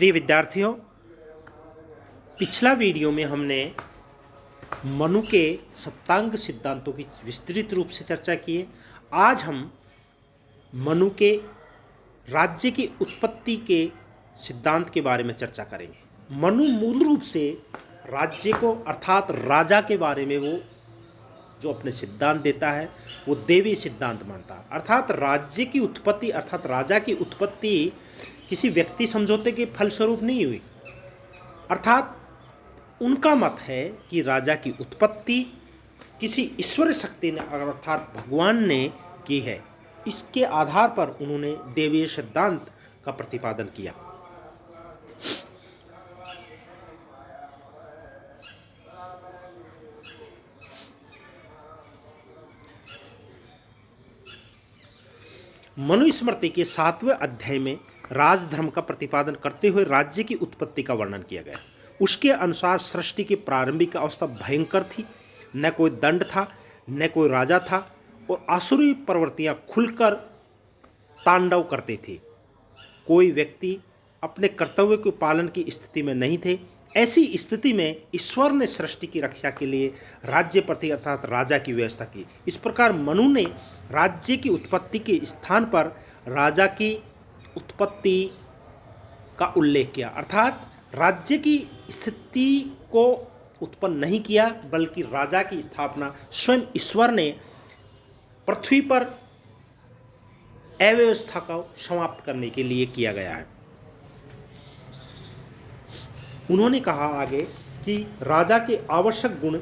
प्रिय विद्यार्थियों, पिछला वीडियो में हमने मनु के सप्तांग सिद्धांतों की विस्तृत रूप से चर्चा की है। आज हम मनु के राज्य की उत्पत्ति के सिद्धांत के बारे में चर्चा करेंगे। मनु मूल रूप से राज्य को अर्थात राजा के बारे में वो जो अपने सिद्धांत देता है वो देवी सिद्धांत मानता है। अर्थात राज्य की उत्पत्ति अर्थात राजा की उत्पत्ति किसी व्यक्ति समझौते के फलस्वरूप नहीं हुई। अर्थात उनका मत है कि राजा की उत्पत्ति किसी ईश्वर शक्ति ने अर्थात भगवान ने की है। इसके आधार पर उन्होंने देवीय सिद्धांत का प्रतिपादन किया। मनुस्मृति के 7वें अध्याय में राजधर्म का प्रतिपादन करते हुए राज्य की उत्पत्ति का वर्णन किया गया। उसके अनुसार सृष्टि की प्रारंभिक अवस्था भयंकर थी, न कोई दंड था, न कोई राजा था और आसुरी प्रवृत्तियां खुलकर तांडव करते थे। कोई व्यक्ति अपने कर्तव्य के पालन की स्थिति में नहीं थे। ऐसी स्थिति में ईश्वर ने सृष्टि की रक्षा के लिए राज्य प्रति अर्थात राजा की व्यवस्था की। इस प्रकार मनु ने राज्य की उत्पत्ति के स्थान पर राजा की उत्पत्ति का उल्लेख किया। अर्थात राज्य की स्थिति को उत्पन्न नहीं किया, बल्कि राजा की स्थापना स्वयं ईश्वर ने पृथ्वी पर अव्यवस्था को समाप्त करने के लिए किया गया है। उन्होंने कहा आगे कि राजा के आवश्यक गुण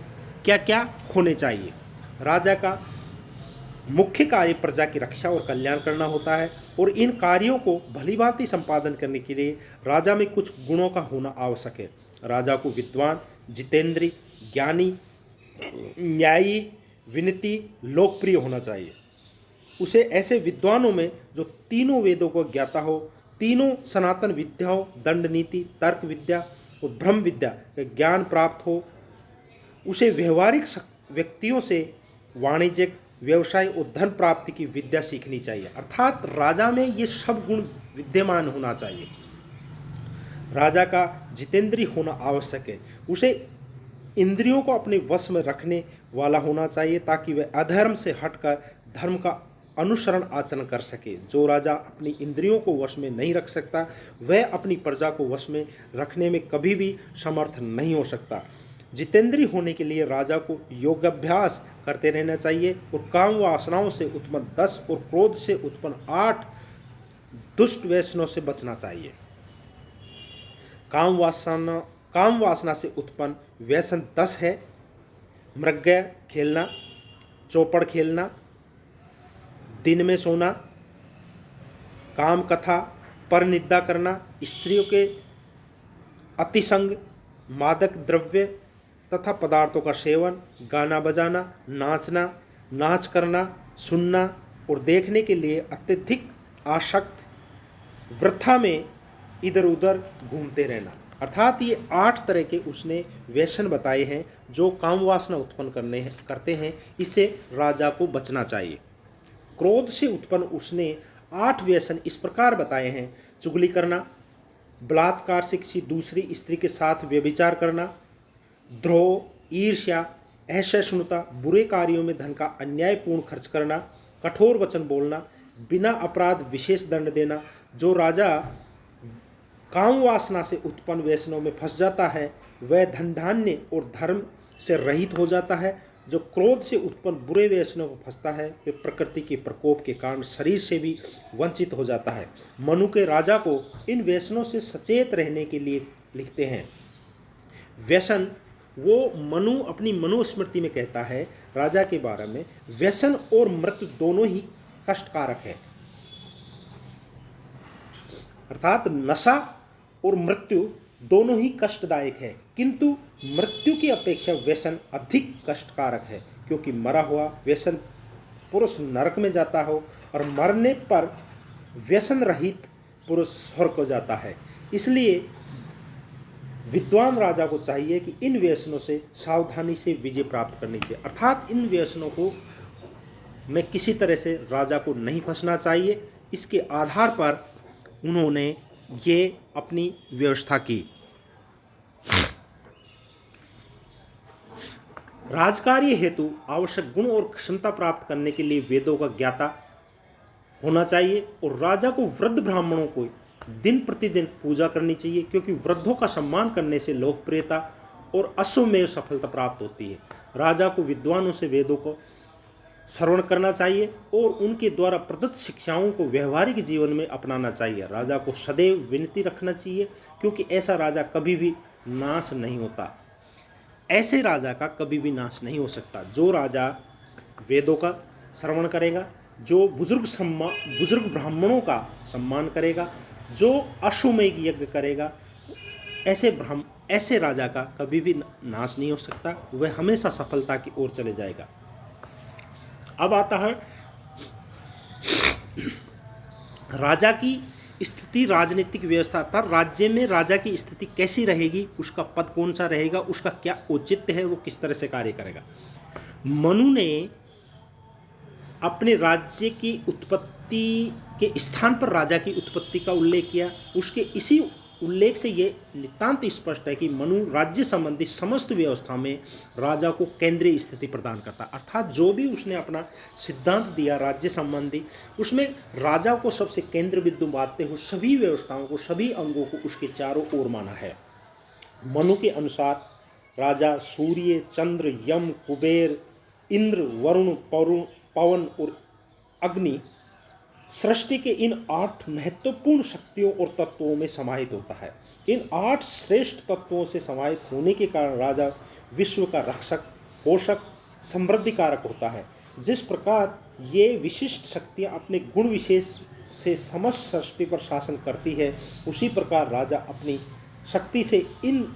क्या क्या होने चाहिए। राजा का मुख्य कार्य प्रजा की रक्षा और कल्याण करना होता है और इन कार्यों को भलीभांति संपादन करने के लिए राजा में कुछ गुणों का होना आवश्यक है। राजा को विद्वान, जितेंद्री, ज्ञानी, न्यायी, विनती, लोकप्रिय होना चाहिए। उसे ऐसे विद्वानों में जो तीनों वेदों को ज्ञाता हो, तीनों सनातन विद्याओं दंड नीति, तर्क विद्या और ब्रह्म विद्या का ज्ञान प्राप्त हो। उसे व्यवहारिक व्यक्तियों से वाणिज्यिक, व्यवसाय और धन प्राप्ति की विद्या सीखनी चाहिए। अर्थात राजा में ये सब गुण विद्यमान होना चाहिए। राजा का जितेंद्रिय होना आवश्यक है। उसे इंद्रियों को अपने वश में रखने वाला होना चाहिए ताकि वह अधर्म से हटकर धर्म का अनुसरण आचरण कर सके। जो राजा अपनी इंद्रियों को वश में नहीं रख सकता वह अपनी प्रजा को वश में रखने में कभी भी समर्थ नहीं हो सकता। जितेंद्रिय होने के लिए राजा को योगाभ्यास करते रहना चाहिए और काम वासनाओं से उत्पन्न 10 और क्रोध से उत्पन्न 8 दुष्ट व्यसनों से बचना चाहिए। काम वासना से उत्पन्न व्यसन 10 है। मृगया खेलना, चौपड़ खेलना, दिन में सोना, काम कथा, पर निंदा करना, स्त्रियों के अतिसंग, मादक द्रव्य तथा पदार्थों का सेवन, गाना बजाना, नाचना, नाच करना, सुनना और देखने के लिए अत्यधिक आसक्त, वृथा में इधर उधर घूमते रहना। अर्थात ये 8 तरह के उसने व्यसन बताए हैं जो काम वासना उत्पन्न करते हैं। इससे राजा को बचना चाहिए। क्रोध से उत्पन्न उसने 8 व्यसन इस प्रकार बताए हैं: चुगली करना, बलात्कार से किसी दूसरी स्त्री के साथ व्यभिचार करना, द्रोह, ईर्ष्या, असहिष्णुता, बुरे कार्यों में धन का अन्यायपूर्ण खर्च करना, कठोर वचन बोलना, बिना अपराध विशेष दंड देना। जो राजा काम वासना से उत्पन्न व्यसनों में फंस जाता है वह धन धान्य और धर्म से रहित हो जाता है। जो क्रोध से उत्पन्न बुरे व्यसनों में फंसता है वे प्रकृति के प्रकोप के कारण शरीर से भी वंचित हो जाता है। मनु के राजा को इन व्यसनों से सचेत रहने के लिए लिखते हैं। व्यसन वो मनु अपनी मनुस्मृति में कहता है राजा के बारे में, व्यसन और मृत्यु दोनों ही कष्टकारक है। अर्थात नशा और मृत्यु दोनों ही कष्टदायक है, किंतु मृत्यु की अपेक्षा व्यसन अधिक कष्टकारक है, क्योंकि मरा हुआ व्यसन पुरुष नरक में जाता हो और मरने पर व्यसन रहित पुरुष स्वर्ग को जाता है। इसलिए विद्वान राजा को चाहिए कि इन व्यसनों से सावधानी से विजय प्राप्त करनी चाहिए। अर्थात इन व्यसनों को में किसी तरह से राजा को नहीं फंसना चाहिए। इसके आधार पर उन्होंने ये अपनी व्यवस्था की। राजकार्य हेतु आवश्यक गुण और क्षमता प्राप्त करने के लिए वेदों का ज्ञाता होना चाहिए और राजा को वृद्ध ब्राह्मणों को दिन प्रतिदिन पूजा करनी चाहिए, क्योंकि वृद्धों का सम्मान करने से लोकप्रियता और अश्वमेध सफलता प्राप्त होती है। राजा को विद्वानों से वेदों को श्रवण करना चाहिए और उनके द्वारा प्रदत्त शिक्षाओं को व्यवहारिक जीवन में अपनाना चाहिए। राजा को सदैव विनती रखना चाहिए, क्योंकि ऐसा राजा कभी भी नाश नहीं होता, ऐसे राजा का कभी भी नाश नहीं हो सकता। जो राजा वेदों का श्रवण करेगा, जो बुजुर्ग ब्राह्मणों का सम्मान करेगा, जो अश्वमेध यज्ञ करेगा, ऐसे राजा का कभी भी नाश नहीं हो सकता, वह हमेशा सफलता की ओर चले जाएगा। अब आता है राजा की स्थिति, राजनीतिक व्यवस्था था। राज्य में राजा की स्थिति कैसी रहेगी, उसका पद कौन सा रहेगा, उसका क्या औचित्य है, वो किस तरह से कार्य करेगा। मनु ने अपने राज्य की उत्पत्ति के स्थान पर राजा की उत्पत्ति का उल्लेख किया। उसके इसी उल्लेख से ये नितांत स्पष्ट है कि मनु राज्य संबंधी समस्त व्यवस्था में राजा को केंद्रीय स्थिति प्रदान करता, अर्थात जो भी उसने अपना सिद्धांत दिया राज्य संबंधी, उसमें राजा को सबसे केंद्र बिंदु मानते हुए सभी व्यवस्थाओं को, सभी अंगों को उसके चारों ओर माना है। मनु के अनुसार राजा सूर्य, चंद्र, यम, कुबेर, इंद्र, वरुण, पवन और अग्नि सृष्टि के इन 8 महत्वपूर्ण शक्तियों और तत्वों में समाहित होता है। इन 8 श्रेष्ठ तत्वों से समाहित होने के कारण राजा विश्व का रक्षक, पोषक, समृद्धि कारक होता है। जिस प्रकार ये विशिष्ट शक्तियाँ अपने गुण विशेष से समस्त सृष्टि पर शासन करती है, उसी प्रकार राजा अपनी शक्ति से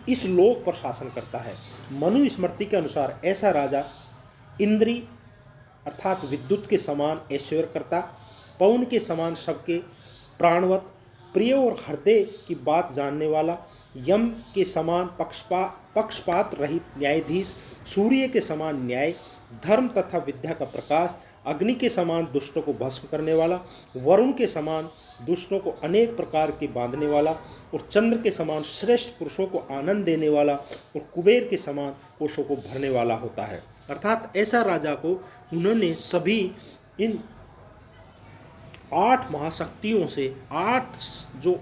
इस लोक पर शासन करता है। मनु स्मृति के अनुसार ऐसा राजा इंद्री अर्थात विद्युत के समान ऐश्वर्य करता, पवन के समान सबके प्राणवत, प्रिय और हृदय की बात जानने वाला, यम के समान पक्षपात रहित न्यायाधीश, सूर्य के समान न्याय, धर्म तथा विद्या का प्रकाश, अग्नि के समान दुष्टों को भस्म करने वाला, वरुण के समान दुष्टों को अनेक प्रकार के बांधने वाला, और चंद्र के समान श्रेष्ठ पुरुषों को आनंद देने वाला, और कुबेर के समान कोषों को भरने वाला होता है। अर्थात ऐसा राजा को उन्होंने सभी इन 8 महाशक्तियों से, 8 जो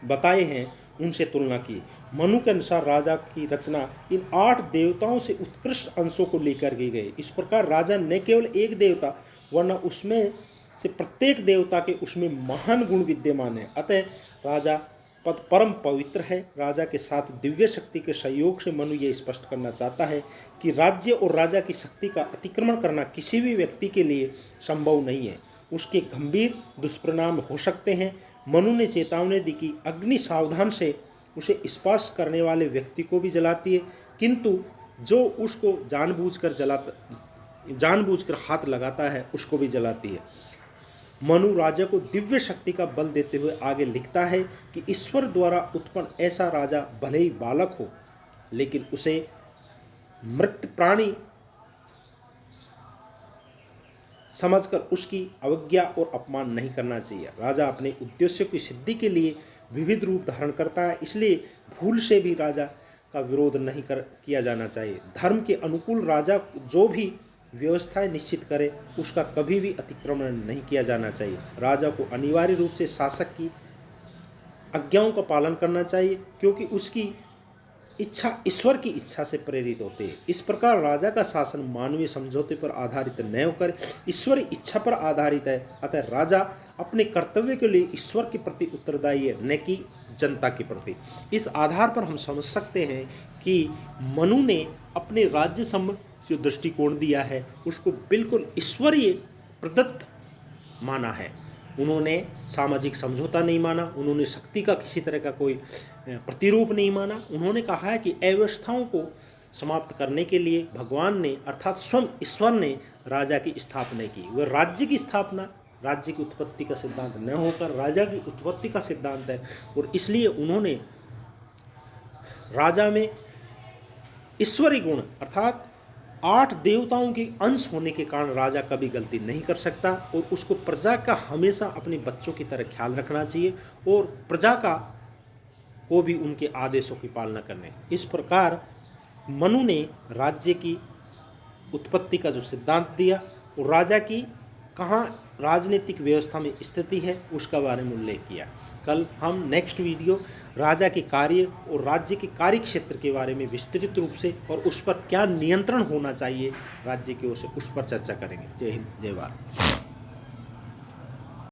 बताए हैं उनसे तुलना की। मनु के अनुसार राजा की रचना इन 8 देवताओं से उत्कृष्ट अंशों को लेकर की गई। इस प्रकार राजा न केवल एक देवता, वरना उसमें से प्रत्येक देवता के उसमें महान गुण विद्यमान है। अतः राजा पद परम पवित्र है। राजा के साथ दिव्य शक्ति के सहयोग से मनु ये स्पष्ट करना चाहता है कि राज्य और राजा की शक्ति का अतिक्रमण करना किसी भी व्यक्ति के लिए संभव नहीं है, उसके गंभीर दुष्परिणाम हो सकते हैं। मनु ने चेतावनी दी कि अग्नि सावधान से उसे स्पर्श करने वाले व्यक्ति को भी जलाती है, किंतु जो उसको जानबूझकर हाथ लगाता है उसको भी जलाती है। मनु राजा को दिव्य शक्ति का बल देते हुए आगे लिखता है कि ईश्वर द्वारा उत्पन्न ऐसा राजा भले ही बालक हो, लेकिन उसे मृत प्राणी समझकर उसकी अवज्ञा और अपमान नहीं करना चाहिए। राजा अपने उद्देश्यों की सिद्धि के लिए विविध रूप धारण करता है, इसलिए भूल से भी राजा का विरोध नहीं किया जाना चाहिए। धर्म के अनुकूल राजा जो भी व्यवस्थाएं निश्चित करे, उसका कभी भी अतिक्रमण नहीं किया जाना चाहिए। राजा को अनिवार्य रूप से शासक की आज्ञाओं का पालन करना चाहिए, क्योंकि उसकी इच्छा ईश्वर की इच्छा से प्रेरित होते हैं। इस प्रकार राजा का शासन मानवीय समझौते पर आधारित न होकर ईश्वरी इच्छा पर आधारित है। अतः राजा अपने कर्तव्य के लिए ईश्वर के प्रति उत्तरदायी है, न कि जनता के प्रति। इस आधार पर हम समझ सकते हैं कि मनु ने अपने राज्य संबंधी जो दृष्टिकोण दिया है उसको बिल्कुल ईश्वरीय प्रदत्त माना है। उन्होंने सामाजिक समझौता नहीं माना, उन्होंने शक्ति का किसी तरह का कोई प्रतिरूप नहीं माना। उन्होंने कहा है कि अव्यवस्थाओं को समाप्त करने के लिए भगवान ने अर्थात स्वयं ईश्वर ने राजा की स्थापना की। वह राज्य की स्थापना राज्य की उत्पत्ति का सिद्धांत न होकर राजा की उत्पत्ति का सिद्धांत है, और इसलिए उन्होंने राजा में ईश्वरी गुण अर्थात 8 देवताओं के अंश होने के कारण राजा कभी गलती नहीं कर सकता और उसको प्रजा का हमेशा अपने बच्चों की तरह ख्याल रखना चाहिए और प्रजा को भी उनके आदेशों की पालना करने। इस प्रकार मनु ने राज्य की उत्पत्ति का जो सिद्धांत दिया और राजा की कहाँ राजनीतिक व्यवस्था में स्थिति है उसका बारे में उल्लेख किया। कल हम नेक्स्ट वीडियो राजा के कार्य और राज्य के कार्य क्षेत्र के बारे में विस्तृत रूप से और उस पर क्या नियंत्रण होना चाहिए राज्य की ओर से, उस पर चर्चा करेंगे। जय हिंद, जय भारत।